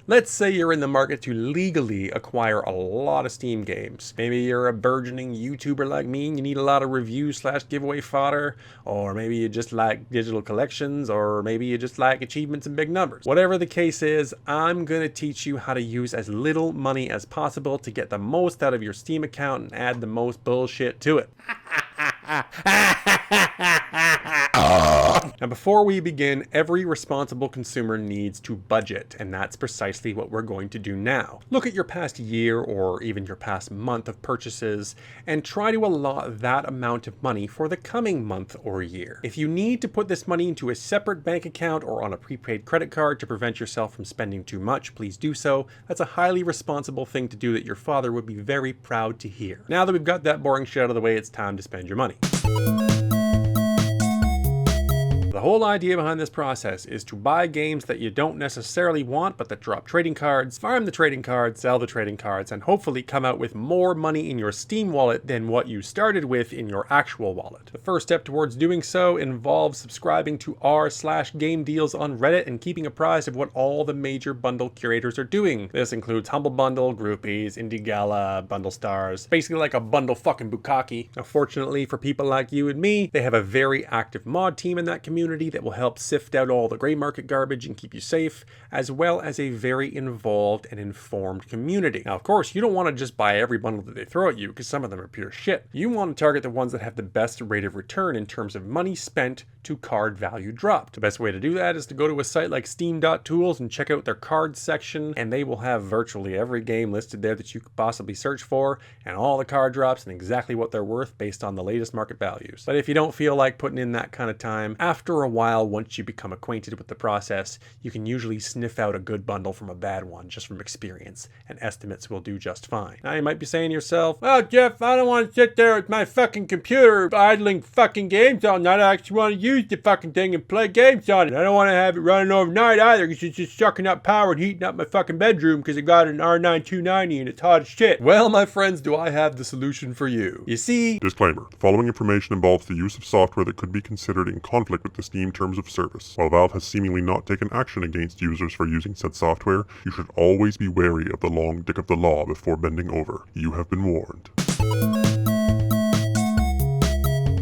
Let's say you're in the market to legally acquire a lot of Steam games. Maybe you're a burgeoning YouTuber like me and you need a lot of review/giveaway fodder, or maybe you just like digital collections, or maybe you just like achievements and big numbers. Whatever the case is, I'm gonna teach you how to use as little money as possible to get the most out of your Steam account and add the most bullshit to it. Now, before we begin, every responsible consumer needs to budget, and that's precisely what we're going to do now. Look at your past year or even your past month of purchases and try to allot that amount of money for the coming month or year. If you need to put this money into a separate bank account or on a prepaid credit card to prevent yourself from spending too much, please do so. That's a highly responsible thing to do that your father would be very proud to hear. Now that we've got that boring shit out of the way, it's time to spend your money. The whole idea behind this process is to buy games that you don't necessarily want but that drop trading cards, farm the trading cards, sell the trading cards, and hopefully come out with more money in your Steam wallet than what you started with in your actual wallet. The first step towards doing so involves subscribing to r/game deals on Reddit and keeping apprised of what all the major bundle curators are doing. This includes Humble Bundle, GROUPees, Indie Gala, Bundle Stars, basically like a bundle fucking bukkake. Now, fortunately for people like you and me, they have a very active mod team in that community that will help sift out all the gray market garbage and keep you safe, as well as a very involved and informed community. Now, of course, you don't want to just buy every bundle that they throw at you, because some of them are pure shit. You want to target the ones that have the best rate of return in terms of money spent to card value dropped. The best way to do that is to go to a site like SteaM.TOOLS and check out their cards section, and they will have virtually every game listed there that you could possibly search for, and all the card drops and exactly what they're worth based on the latest market values. But if you don't feel like putting in that kind of time, after a while, once you become acquainted with the process, you can usually sniff out a good bundle from a bad one just from experience, and estimates will do just fine. Now you might be saying to yourself, "Oh Jeff, I don't want to sit there with my fucking computer idling fucking games all night. I actually want to use the fucking thing and play games on it. I don't want to have it running overnight either because it's just sucking up power and heating up my fucking bedroom because I got an R9 290 and it's hot as shit." Well, my friends, do I have the solution for you. You see... Disclaimer. The following information involves the use of software that could be considered in conflict with the Steam terms of service. While Valve has seemingly not taken action against users for using said software, you should always be wary of the long dick of the law before bending over. You have been warned.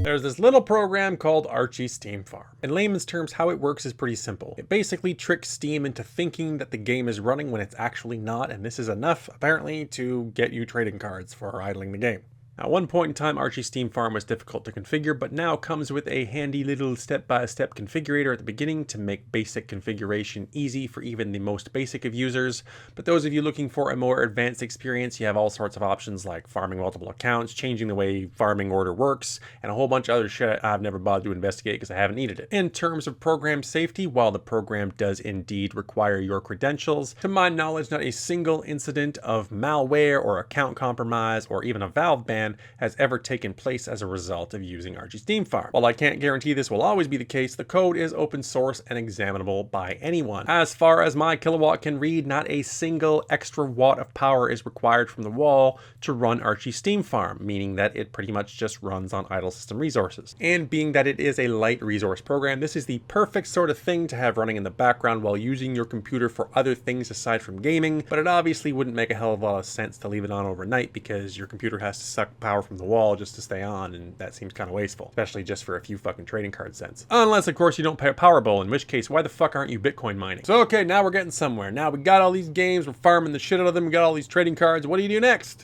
There's this little program called Archie Steam Farm. In layman's terms, how it works is pretty simple. It basically tricks Steam into thinking that the game is running when it's actually not, and this is enough, apparently, to get you trading cards for idling the game. At one point in time, Archie Steam Farm was difficult to configure, but now comes with a handy little step-by-step configurator at the beginning to make basic configuration easy for even the most basic of users. But those of you looking for a more advanced experience, you have all sorts of options like farming multiple accounts, changing the way farming order works, and a whole bunch of other shit I've never bothered to investigate because I haven't needed it. In terms of program safety, while the program does indeed require your credentials, to my knowledge, not a single incident of malware or account compromise or even a Valve ban has ever taken place as a result of using Archie Steam Farm. While I can't guarantee this will always be the case, the code is open source and examinable by anyone. As far as my kilowatt can read, not a single extra watt of power is required from the wall to run Archie Steam Farm, meaning that it pretty much just runs on idle system resources. And being that it is a light resource program, this is the perfect sort of thing to have running in the background while using your computer for other things aside from gaming, but it obviously wouldn't make a hell of a lot of sense to leave it on overnight because your computer has to suck power from the wall just to stay on, and that seems kind of wasteful, especially just for a few fucking trading card cents. Unless, of course, you don't pay a Powerball, in which case, why the fuck aren't you Bitcoin mining? So, okay, now we're getting somewhere. Now we got all these games, we're farming the shit out of them, we got all these trading cards. What do you do next?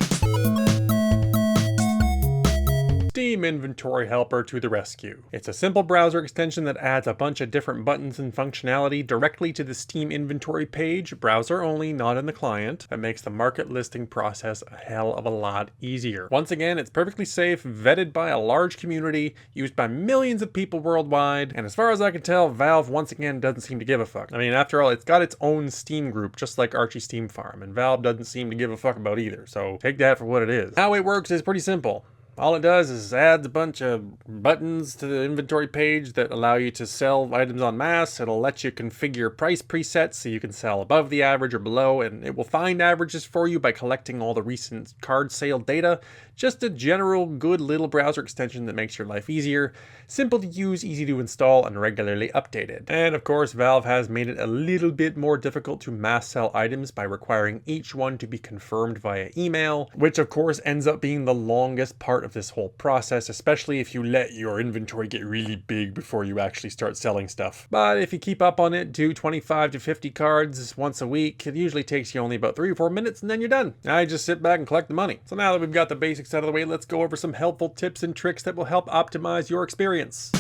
Steam Inventory Helper to the rescue. It's a simple browser extension that adds a bunch of different buttons and functionality directly to the Steam inventory page, browser only, not in the client, that makes the market listing process a hell of a lot easier. Once again, it's perfectly safe, vetted by a large community, used by millions of people worldwide, and as far as I can tell, Valve once again doesn't seem to give a fuck. I mean, after all, it's got its own Steam group, just like Archie Steam Farm, and Valve doesn't seem to give a fuck about either, so take that for what it is. How it works is pretty simple. All it does is adds a bunch of buttons to the inventory page that allow you to sell items en masse. It'll let you configure price presets so you can sell above the average or below, and it will find averages for you by collecting all the recent card sale data. Just a general good little browser extension that makes your life easier, simple to use, easy to install, and regularly updated. And of course, Valve has made it a little bit more difficult to mass sell items by requiring each one to be confirmed via email, which of course ends up being the longest part of this whole process, especially if you let your inventory get really big before you actually start selling stuff. But if you keep up on it, do 25 to 50 cards once a week, it usually takes you only about 3 or 4 minutes and then you're done. Now you just sit back and collect the money. So now that we've got the basics out of the way, let's go over some helpful tips and tricks that will help optimize your experience.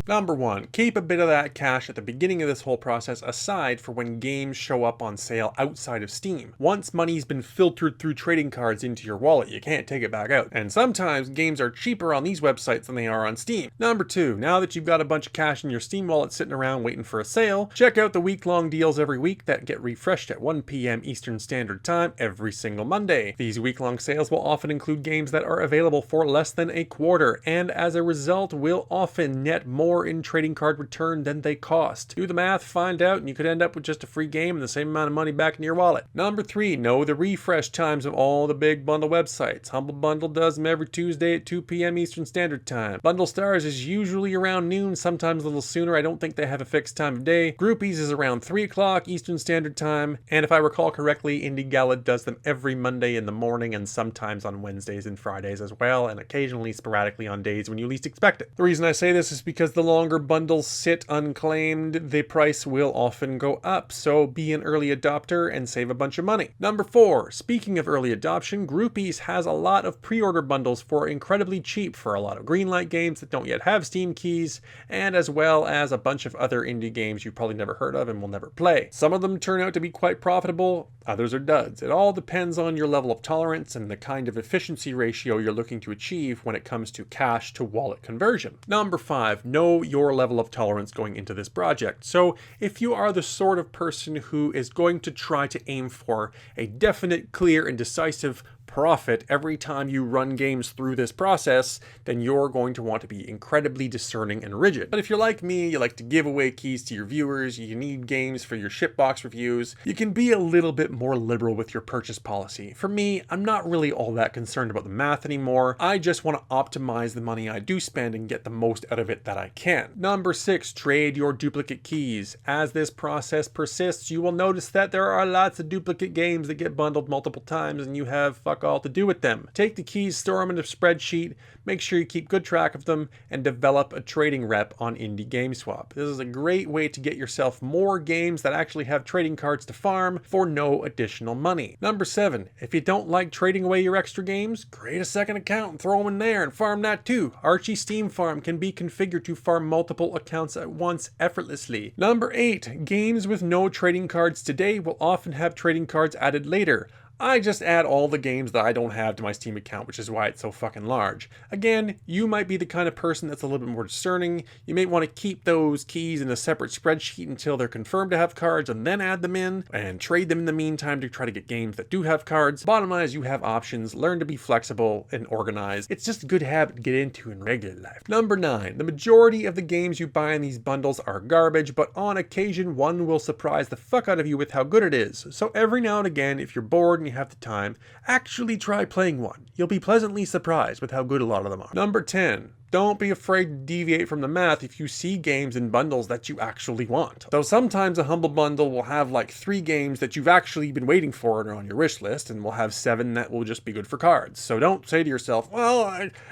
Number 1, keep a bit of that cash at the beginning of this whole process aside for when games show up on sale outside of Steam. Once money's been filtered through trading cards into your wallet, you can't take it back out. And sometimes games are cheaper on these websites than they are on Steam. Number 2, now that you've got a bunch of cash in your Steam wallet sitting around waiting for a sale, check out the week-long deals every week that get refreshed at 1 p.m. Eastern Standard Time every single Monday. These week-long sales will often include games that are available for less than a quarter, and as a result will often net more in trading card return than they cost. Do the math, find out, and you could end up with just a free game and the same amount of money back in your wallet. Number 3, know the refresh times of all the big bundle websites. Humble Bundle does them every Tuesday at 2 p.m. Eastern Standard Time. Bundle Stars is usually around noon, sometimes a little sooner. I don't think they have a fixed time of day. GROUPees is around 3 o'clock Eastern Standard Time. And if I recall correctly, Indie Gala does them every Monday in the morning and sometimes on Wednesdays and Fridays as well, and occasionally sporadically on days when you least expect it. The reason I say this is because the longer bundles sit unclaimed, the price will often go up, so be an early adopter and save a bunch of money. Number 4, speaking of early adoption, GROUPees has a lot of pre-order bundles for incredibly cheap for a lot of greenlight games that don't yet have Steam keys, and as well as a bunch of other indie games you've probably never heard of and will never play. Some of them turn out to be quite profitable, others are duds. It all depends on your level of tolerance and the kind of efficiency ratio you're looking to achieve when it comes to cash to wallet conversion. Number 5, know your level of tolerance going into this project. So if you are the sort of person who is going to try to aim for a definite, clear, and decisive profit every time you run games through this process, then you're going to want to be incredibly discerning and rigid. But if you're like me, you like to give away keys to your viewers, you need games for your shipbox reviews, you can be a little bit more liberal with your purchase policy. For me, I'm not really all that concerned about the math anymore. I just want to optimize the money I do spend and get the most out of it that I can. Number 6, trade your duplicate keys. As this process persists, you will notice that there are lots of duplicate games that get bundled multiple times and you have fuck all to do with them. Take the keys, store them in a spreadsheet, make sure you keep good track of them, and develop a trading rep on Indie GameSwap. This is a great way to get yourself more games that actually have trading cards to farm for no additional money. Number 7, if you don't like trading away your extra games, create a second account and throw them in there and farm that too. Archie Steam Farm can be configured to farm multiple accounts at once effortlessly. Number 8, games with no trading cards today will often have trading cards added later. I just add all the games that I don't have to my Steam account, which is why it's so fucking large. Again, you might be the kind of person that's a little bit more discerning. You may want to keep those keys in a separate spreadsheet until they're confirmed to have cards and then add them in and trade them in the meantime to try to get games that do have cards. Bottom line is you have options. Learn to be flexible and organized. It's just a good habit to get into in regular life. Number 9, the majority of the games you buy in these bundles are garbage, but on occasion one will surprise the fuck out of you with how good it is. So every now and again, if you're bored and you have the time, actually try playing one. You'll be pleasantly surprised with how good a lot of them are. Number 10, don't be afraid to deviate from the math if you see games in bundles that you actually want. Though sometimes a Humble Bundle will have like 3 games that you've actually been waiting for and are on your wish list, and will have 7 that will just be good for cards. So don't say to yourself, well,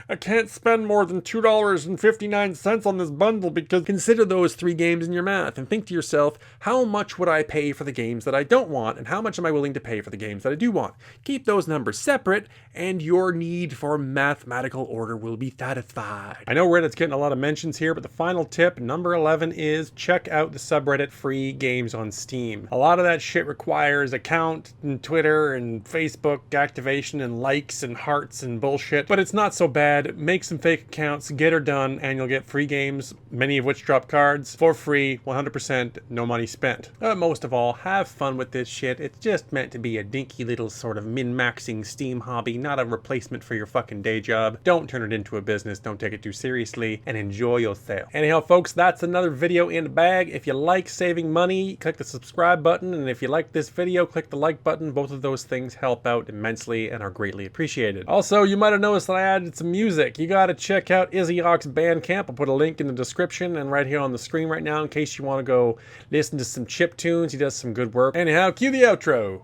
I can't spend more than $2.59 on this bundle, because consider those 3 games in your math and think to yourself, how much would I pay for the games that I don't want, and how much am I willing to pay for the games that I do want? Keep those numbers separate, and your need for mathematical order will be satisfied. side. I know Reddit's getting a lot of mentions here, but the final tip, number 11, is check out the subreddit Free Games on Steam. A lot of that shit requires account and Twitter and Facebook activation and likes and hearts and bullshit, but it's not so bad. Make some fake accounts, get her done, and you'll get free games, many of which drop cards for free, 100%, no money spent. Most of all, have fun with this shit. It's just meant to be a dinky little sort of min-maxing Steam hobby, not a replacement for your fucking day job. Don't turn it into a business, don't take it too seriously, and enjoy yourself. Anyhow, folks, that's another video in the bag. If you like saving money, click the subscribe button, and if you like this video, click the like button. Both of those things help out immensely and are greatly appreciated. Also, you might have noticed that I added some music. You gotta check out Izzy Ock's Bandcamp. I'll put a link in the description and right here on the screen right now in case you want to go listen to some chip tunes. He does some good work. Anyhow, cue the outro.